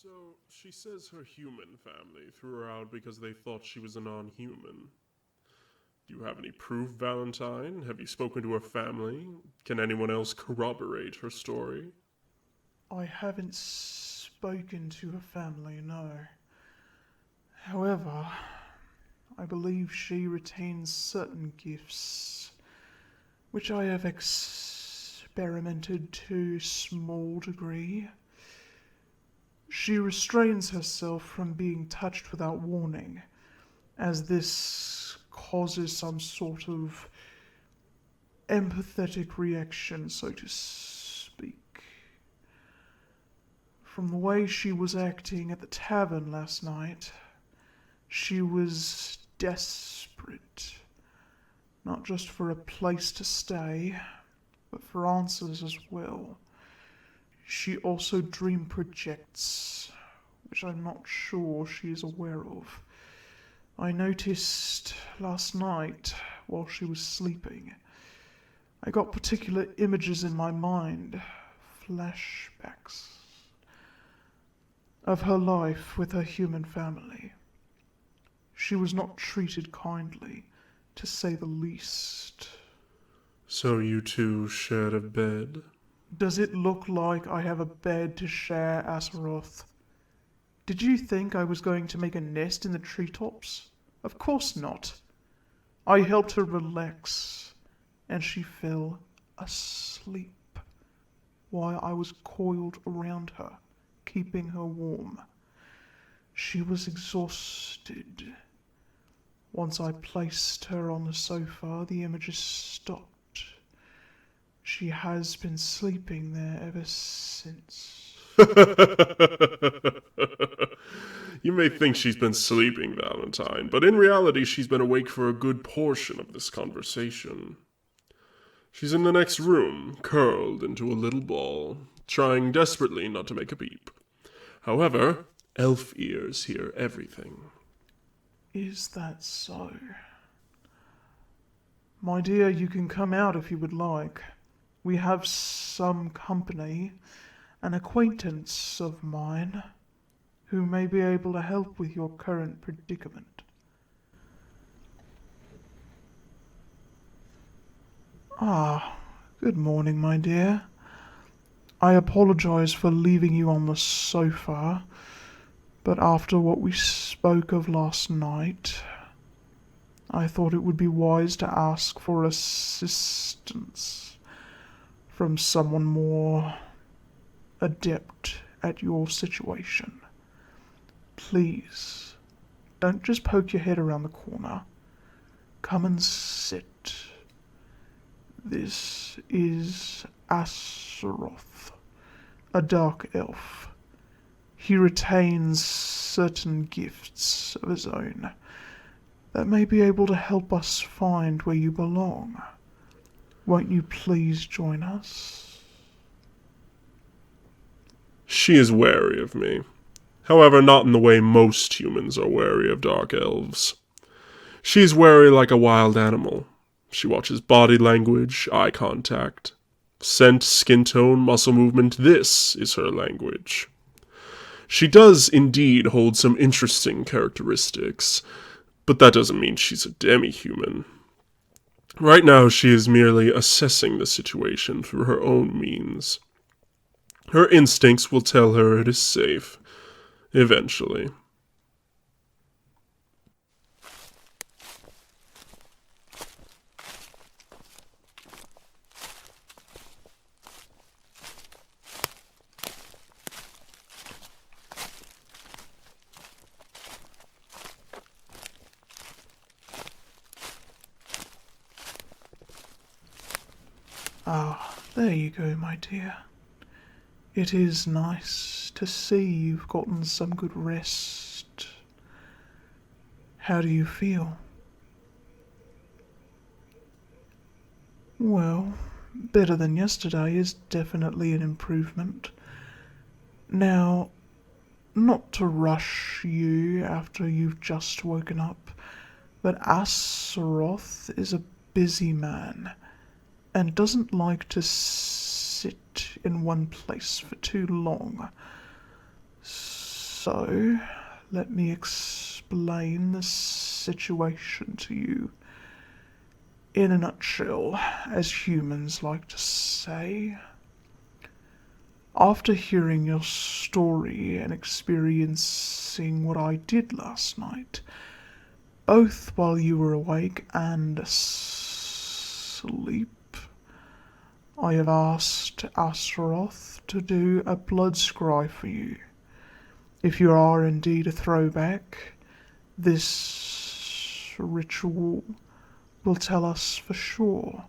So, she says her human family threw her out because they thought she was a non-human. Do you have any proof, Valentine? Have you spoken to her family? Can anyone else corroborate her story? I haven't spoken to her family, no. However, I believe she retains certain gifts, which I have experimented to a small degree. She restrains herself from being touched without warning, as this causes some sort of empathetic reaction, so to speak. From the way she was acting at the tavern last night, she was desperate, not just for a place to stay, but for answers as well. She also dream projects, which I'm not sure she is aware of. I noticed last night while she was sleeping. I got particular images in my mind, flashbacks, of her life with her human family. She was not treated kindly, to say the least. So you two shared a bed? Does it look like I have a bed to share, Azeroth? Did you think I was going to make a nest in the treetops? Of course not. I helped her relax, and she fell asleep while I was coiled around her, keeping her warm. She was exhausted. Once I placed her on the sofa, the images stopped. She has been sleeping there ever since. You may think she's been sleeping, Valentine, but in reality she's been awake for a good portion of this conversation. She's in the next room, curled into a little ball, trying desperately not to make a peep. However, elf ears hear everything. Is that so? My dear, you can come out if you would like. We have some company, an acquaintance of mine, who may be able to help with your current predicament. Good morning, my dear. I apologize for leaving you on the sofa, but after what we spoke of last night, I thought it would be wise to ask for assistance from someone more adept at your situation. Please, don't just poke your head around the corner. Come and sit. This is Azeroth, a dark elf. He retains certain gifts of his own that may be able to help us find where you belong. Won't you please join us? She is wary of me. However, not in the way most humans are wary of dark elves. She is wary like a wild animal. She watches body language, eye contact, scent, skin tone, muscle movement. This is her language. She does indeed hold some interesting characteristics, but that doesn't mean she's a demi-human. Right now, she is merely assessing the situation through her own means. Her instincts will tell her it is safe, eventually. There you go, my dear. It is nice to see you've gotten some good rest. How do you feel? Well, better than yesterday is definitely an improvement. Now, not to rush you after you've just woken up, but Azeroth is a busy man and doesn't like to sit in one place for too long. So, let me explain the situation to you. In a nutshell, as humans like to say. After hearing your story and experiencing what I did last night, both while you were awake and asleep, I have asked Astaroth to do a blood scry for you. If you are indeed a throwback, this ritual will tell us for sure,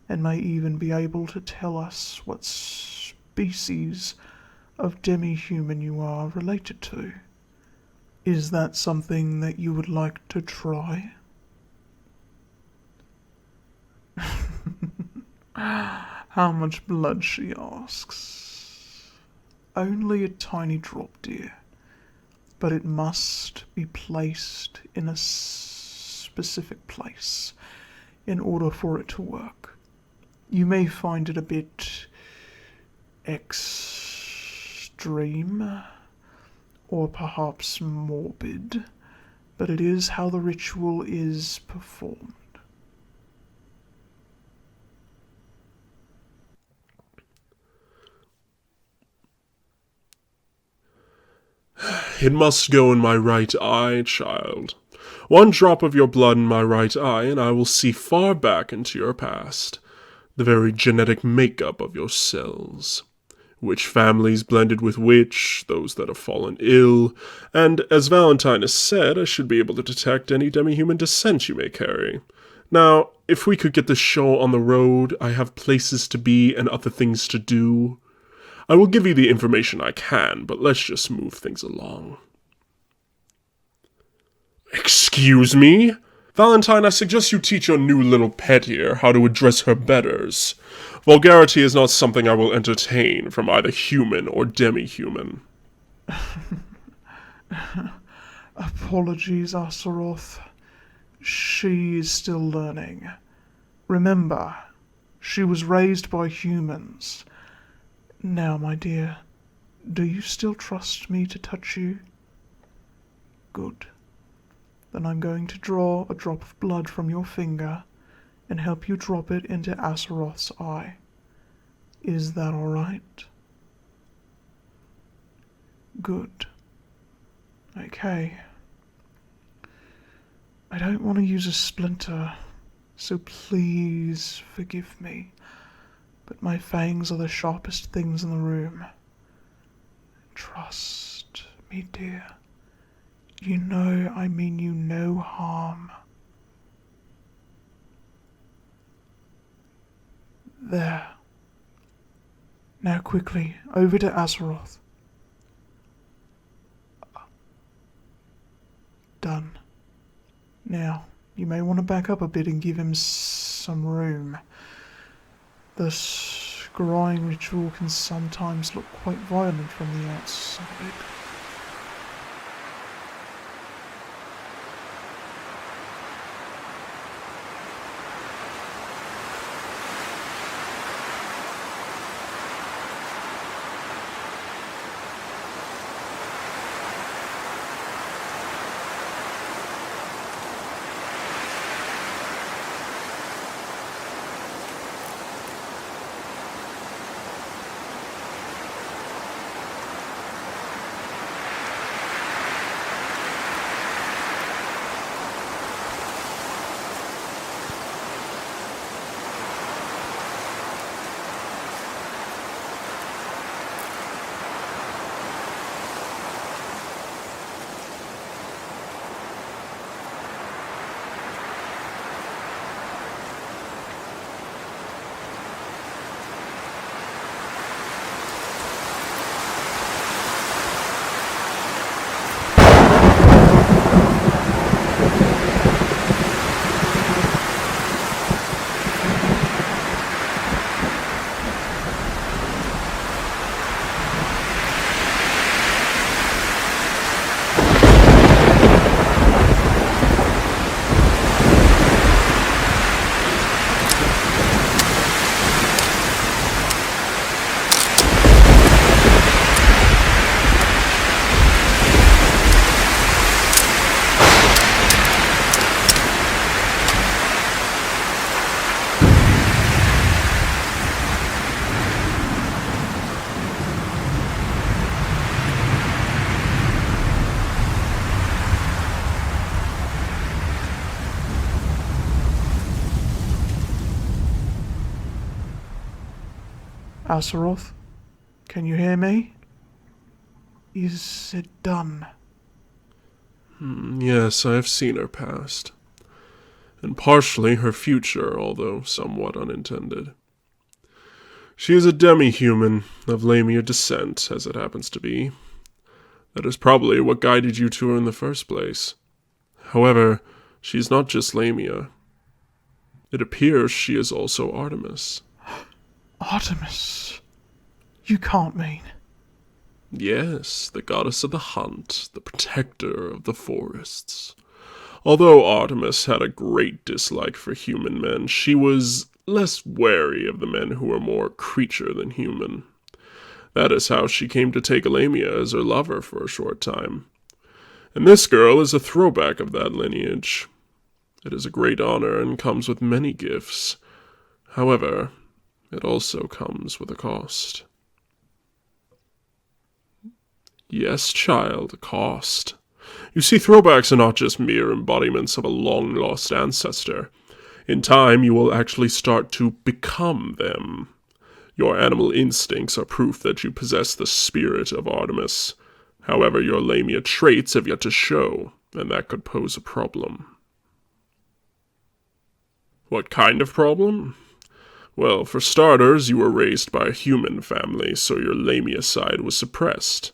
and may even be able to tell us what species of demi-human you are related to. Is that something that you would like to try? How much blood, she asks. Only a tiny drop, dear, but it must be placed in a specific place in order for it to work. You may find it a bit extreme, or perhaps morbid, but it is how the ritual is performed. It must go in my right eye, child. One drop of your blood in my right eye, and I will see far back into your past, the very genetic makeup of your cells. Which families blended with which, those that have fallen ill, and, as Valentine has said, I should be able to detect any demi-human descent you may carry. Now, if we could get this show on the road, I have places to be and other things to do. I will give you the information I can, but let's just move things along. Excuse me? Valentine, I suggest you teach your new little pet here how to address her betters. Vulgarity is not something I will entertain from either human or demi-human. Apologies, Astaroth. She is still learning. Remember, she was raised by humans. Now, my dear, do you still trust me to touch you? Good. Then I'm going to draw a drop of blood from your finger and help you drop it into Astaroth's eye. Is that all right? Good. Okay. I don't want to use a splinter, so please forgive me, but my fangs are the sharpest things in the room. Trust me, dear. You know I mean you no harm. There. Now quickly, over to Astaroth. Done. Now, you may want to back up a bit and give him some room. The scrying ritual can sometimes look quite violent from the outside. Azeroth, can you hear me? Is it done? Yes, I have seen her past, and partially her future, although somewhat unintended. She is a demi-human of Lamia descent, as it happens to be. That is probably what guided you to her in the first place. However, she is not just Lamia. It appears she is also Artemis. Artemis? You can't mean... Yes, the goddess of the hunt, the protector of the forests. Although Artemis had a great dislike for human men, she was less wary of the men who were more creature than human. That is how she came to take Lamia as her lover for a short time. And this girl is a throwback of that lineage. It is a great honor and comes with many gifts. However, it also comes with a cost. Yes, child, a cost. You see, throwbacks are not just mere embodiments of a long-lost ancestor. In time, you will actually start to become them. Your animal instincts are proof that you possess the spirit of Artemis. However, your Lamia traits have yet to show, and that could pose a problem. What kind of problem? Well, for starters, you were raised by a human family, so your Lamia side was suppressed.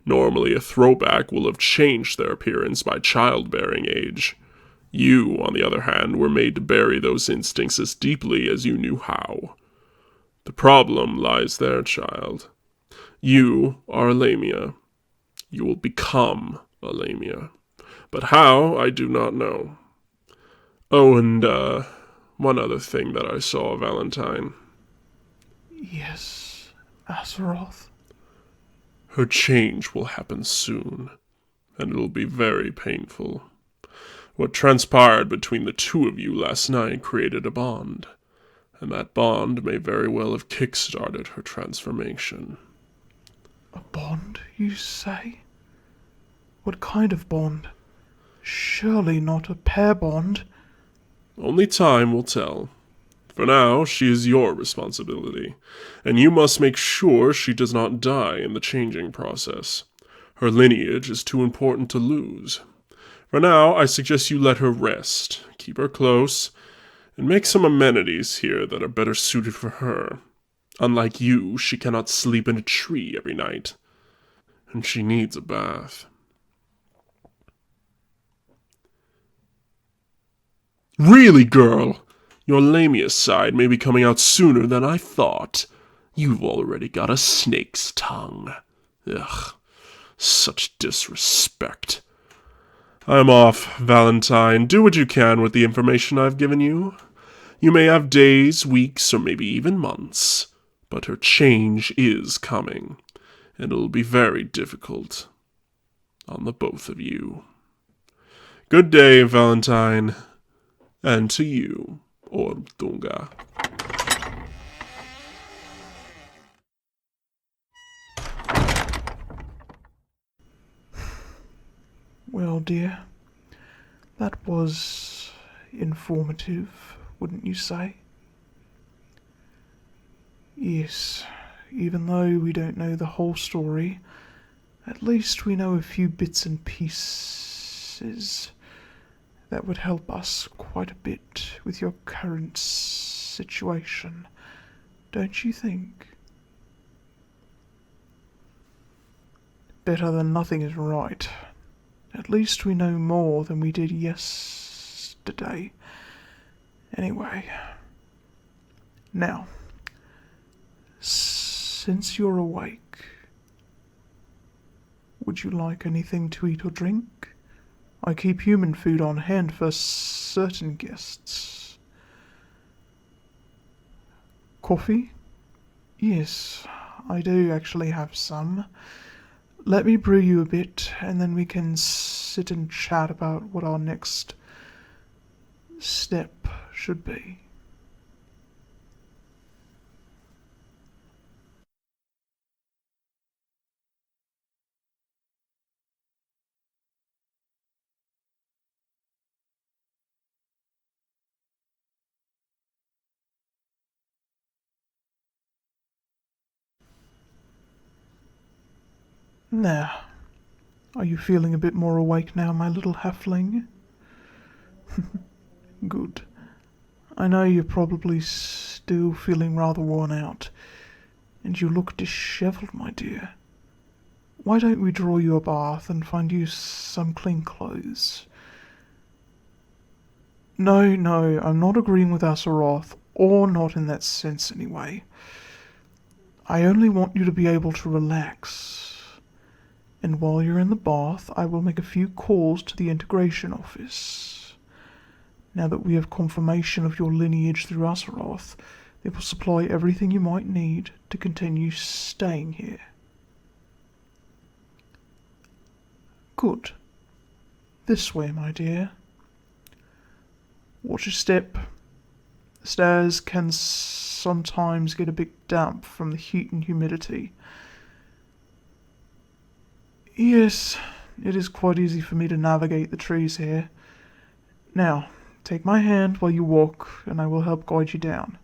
Normally, a throwback will have changed their appearance by childbearing age. You, on the other hand, were made to bury those instincts as deeply as you knew how. The problem lies there, child. You are a Lamia. You will become a Lamia. But how, I do not know. Oh, and, one other thing that I saw, Valentine. Yes, Azeroth. Her change will happen soon, and it will be very painful. What transpired between the two of you last night created a bond, and that bond may very well have kick-started her transformation. A bond, you say? What kind of bond? Surely not a pair bond. Only time will tell. For now, she is your responsibility, and you must make sure she does not die in the changing process. Her lineage is too important to lose. For now, I suggest you let her rest, keep her close, and make some amenities here that are better suited for her. Unlike you, she cannot sleep in a tree every night, and she needs a bath. Really, girl? Your Lamia side may be coming out sooner than I thought. You've already got a snake's tongue. Ugh, such disrespect. I'm off, Valentine. Do what you can with the information I've given you. You may have days, weeks, or maybe even months, but her change is coming, and it'll be very difficult on the both of you. Good day, Valentine, and to you, Ortunga. Well, dear, that was informative, wouldn't you say? Yes, even though we don't know the whole story, at least we know a few bits and pieces that would help us quite a bit with your current situation, don't you think? Better than nothing is right. At least we know more than we did yesterday. Anyway, now, since you're awake, would you like anything to eat or drink? I keep human food on hand for certain guests. Coffee? Yes, I do actually have some. Let me brew you a bit, and then we can sit and chat about what our next step should be. Now, are you feeling a bit more awake now, my little halfling? Good. I know you're probably still feeling rather worn out, and you look dishevelled, my dear. Why don't we draw you a bath and find you some clean clothes? No, I'm not agreeing with Asaroth, or not in that sense anyway. I only want you to be able to relax. And while you're in the bath, I will make a few calls to the integration office. Now that we have confirmation of your lineage through Asaroth, they will supply everything you might need to continue staying here. Good. This way, my dear. Watch your step. The stairs can sometimes get a bit damp from the heat and humidity. Yes, it is quite easy for me to navigate the trees here. Now, take my hand while you walk, and I will help guide you down.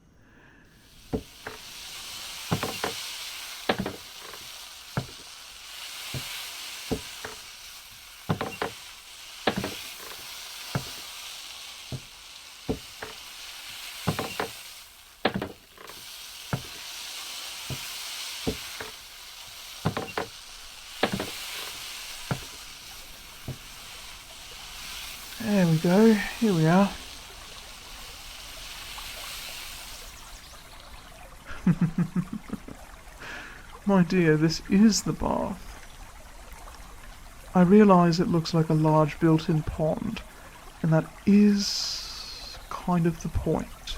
There we go, here we are. My dear, this is the bath. I realise it looks like a large built-in pond, and that is kind of the point.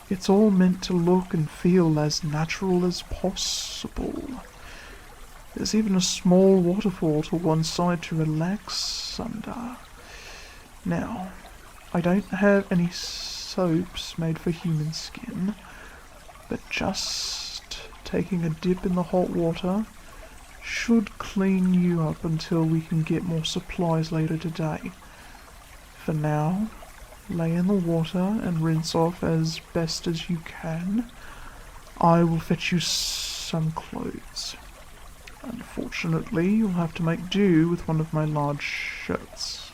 It's all meant to look and feel as natural as possible. There's even a small waterfall to one side to relax under. Now, I don't have any soaps made for human skin, but just taking a dip in the hot water should clean you up until we can get more supplies later today. For now, lay in the water and rinse off as best as you can. I will fetch you some clothes. Unfortunately, you'll have to make do with one of my large shirts.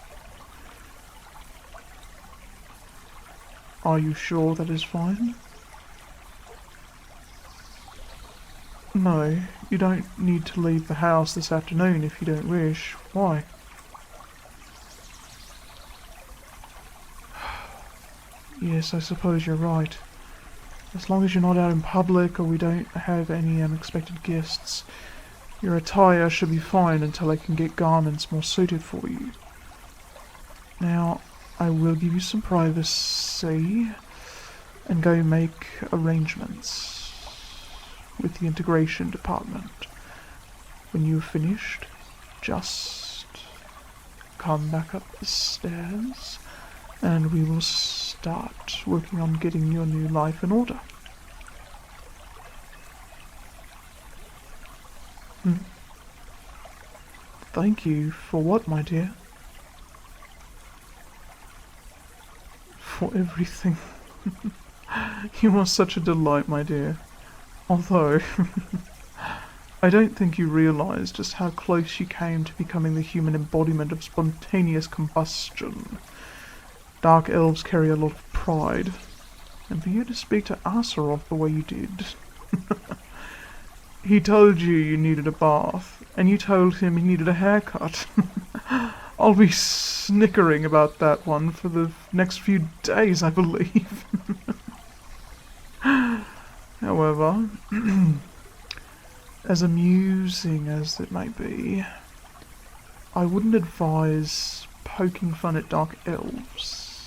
Are you sure that is fine? No, you don't need to leave the house this afternoon if you don't wish. Why? Yes, I suppose you're right. As long as you're not out in public or we don't have any unexpected guests, your attire should be fine until I can get garments more suited for you. Now, I will give you some privacy and go make arrangements with the integration department. When you've finished, just come back up the stairs and we will start working on getting your new life in order. Thank you for what, my dear? For everything. You are such a delight, my dear. Although, I don't think you realize just how close you came to becoming the human embodiment of spontaneous combustion. Dark elves carry a lot of pride, and for you to speak to Asaroth the way you did. He told you you needed a bath, and you told him he needed a haircut. I'll be snickering about that one for the next few days, I believe. However, as amusing as it may be, I wouldn't advise poking fun at dark elves,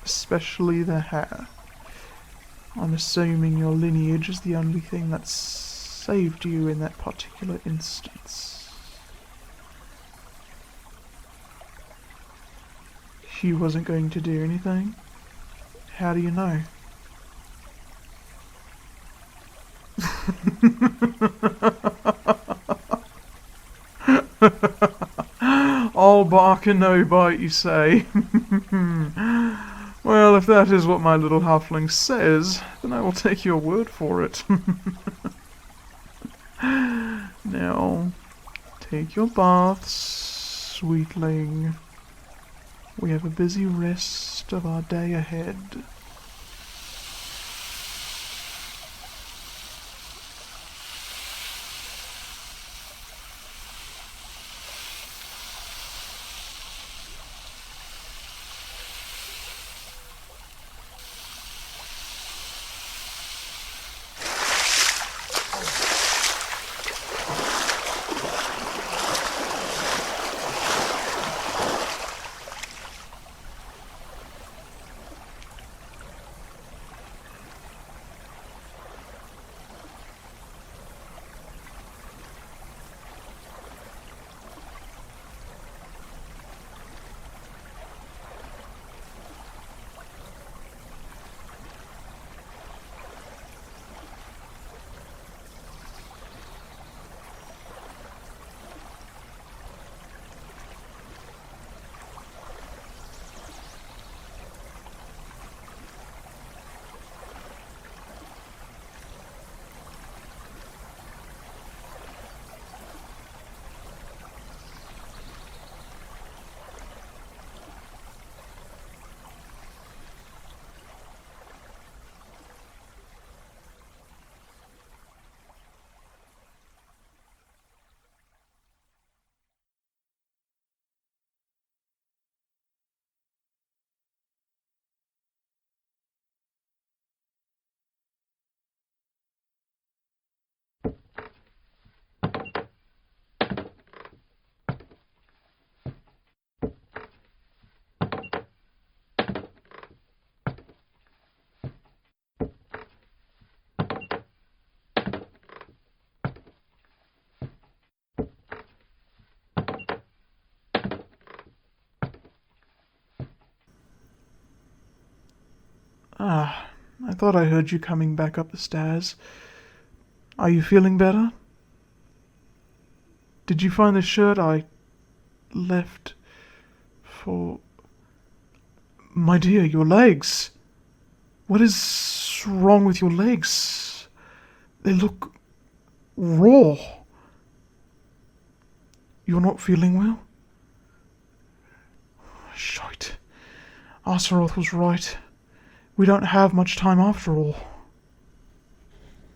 especially their hair. I'm assuming your lineage is the only thing that saved you in that particular instance. She wasn't going to do anything? How do you know? All bark and no bite, you say? Well, if that is what my little halfling says, then I will take your word for it. Now, take your baths, sweetling. We have a busy rest of our day ahead. I thought I heard you coming back up the stairs. Are you feeling better? Did you find the shirt I left for... My dear, your legs. What is wrong with your legs? They look raw. You're not feeling well? Shite. Astaroth was right. We don't have much time after all.